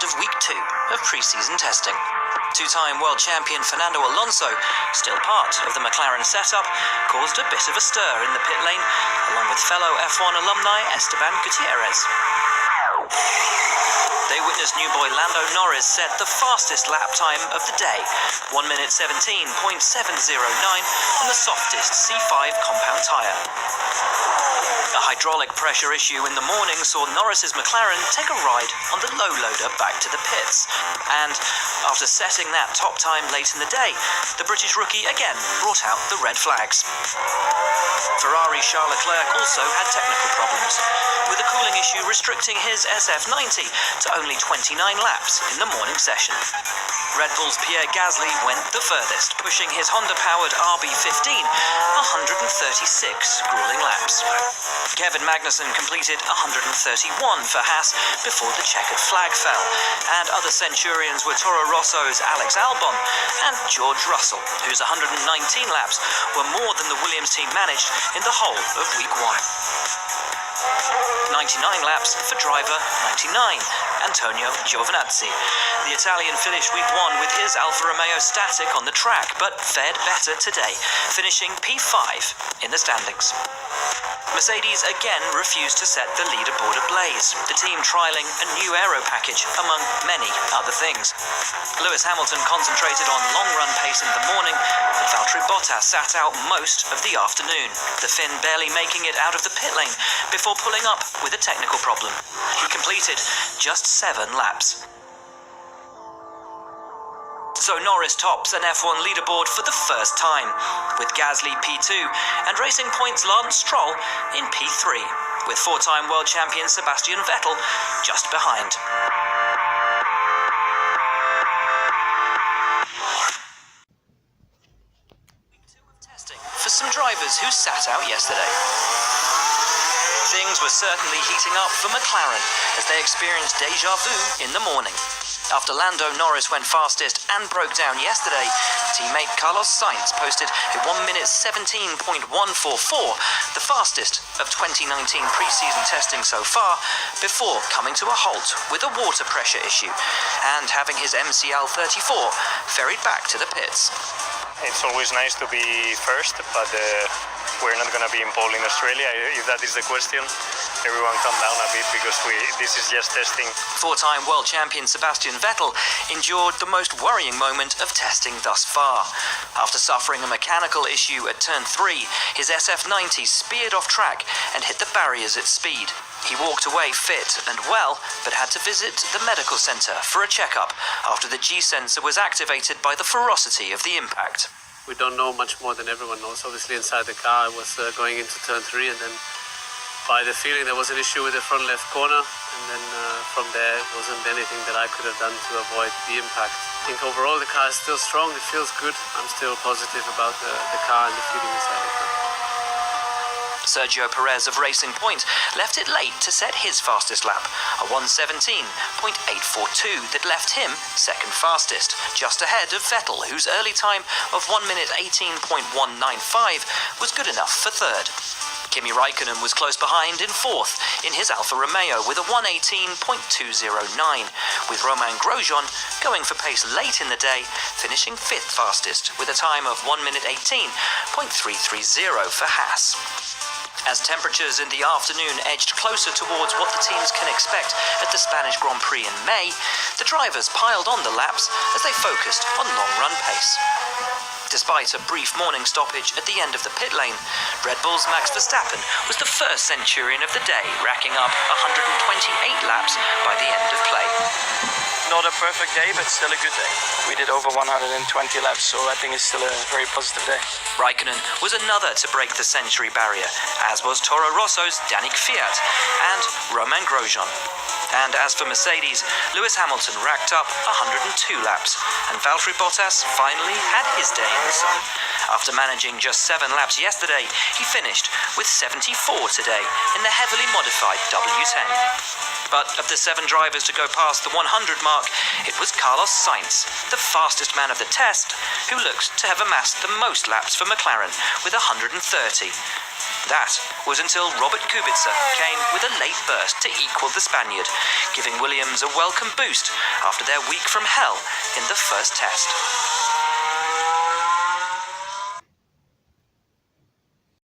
of week 2 of pre-season testing. Two-time world champion Fernando Alonso, still part of the McLaren setup, caused a bit of a stir in the pit lane, along with fellow F1 alumni Esteban Gutierrez. They witnessed new boy Lando Norris set the fastest lap time of the day, 1 minute 17.709 on the softest C5 compound tyre. A hydraulic pressure issue in the morning saw Norris's McLaren take a ride on the low loader back to the pits. And after setting that top time late in the day, the British rookie again brought out the red flags. Ferrari Charles Leclerc also had technical problems, with a cooling issue restricting his SF90 to only 29 laps in the morning session. Red Bull's Pierre Gasly went the furthest, pushing his Honda-powered RB15 136 grueling laps. Kevin Magnussen completed 131 for Haas before the checkered flag fell, and other Centurions were Toro Rosso's Alex Albon and George Russell, whose 119 laps were more than the Williams team managed in the whole of week 1. 99 laps for driver 99, Antonio Giovinazzi. The Italian finished week 1 with his Alfa Romeo static on the track, but fared better today, finishing P5 in the standings. Mercedes again refused to set the leaderboard ablaze, the team trialling a new aero package, among many other things. Lewis Hamilton concentrated on long-run pace in the morning, and Valtteri Bottas sat out most of the afternoon, the Finn barely making it out of the pit lane before pulling up with a technical problem. He completed just 7 laps. So Norris tops an F1 leaderboard for the first time, with Gasly P2 and Racing Point's Lance Stroll in P3, with 4-time world champion Sebastian Vettel just behind. Week 2 of testing for some drivers who sat out yesterday. Things were certainly heating up for McLaren as they experienced déjà vu in the morning. After Lando Norris went fastest and broke down yesterday, teammate Carlos Sainz posted a 1 minute 17.144, the fastest of 2019 pre-season testing so far, before coming to a halt with a water pressure issue and having his MCL 34 ferried back to the pits. It's always nice to be first, but we're not going to be in pole in Australia, if that is the question. Everyone calm down a bit because this is just testing. 4-time world champion Sebastian Vettel endured the most worrying moment of testing thus far. After suffering a mechanical issue at turn 3, his SF90 speared off track and hit the barriers at speed. He walked away fit and well, but had to visit the medical centre for a checkup after the G-sensor was activated by the ferocity of the impact. We don't know much more than everyone knows. Obviously inside the car I was going into turn 3, and then by the feeling there was an issue with the front left corner, and then from there it wasn't anything that I could have done to avoid the impact. I think overall the car is still strong, it feels good. I'm still positive about the car and the feeling inside the car. Sergio Perez of Racing Point left it late to set his fastest lap, a 1:17.842 that left him second fastest, just ahead of Vettel, whose early time of 1 minute 18.195 was good enough for third. Kimi Raikkonen was close behind in fourth in his Alfa Romeo with a 1:18.209, with Romain Grosjean going for pace late in the day, finishing fifth fastest with a time of 1 minute 18.330 for Haas. As temperatures in the afternoon edged closer towards what the teams can expect at the Spanish Grand Prix in May, the drivers piled on the laps as they focused on long-run pace. Despite a brief morning stoppage at the end of the pit lane, Red Bull's Max Verstappen was the first Centurion of the day, racking up 128 laps by the end of play. Not a perfect day, but still a good day. We did over 120 laps, so I think it's still a very positive day. Raikkonen was another to break the century barrier, as was Toro Rosso's Daniil Kvyat and Romain Grosjean. And as for Mercedes, Lewis Hamilton racked up 102 laps, and Valtteri Bottas finally had his day in the sun. After managing just 7 laps yesterday, he finished with 74 today in the heavily modified W10. But of the 7 drivers to go past the 100 mark, it was Carlos Sainz, the fastest man of the test, who looked to have amassed the most laps for McLaren with 130. That was until Robert Kubica came with a late burst to equal the Spaniard, giving Williams a welcome boost after their week from hell in the first test.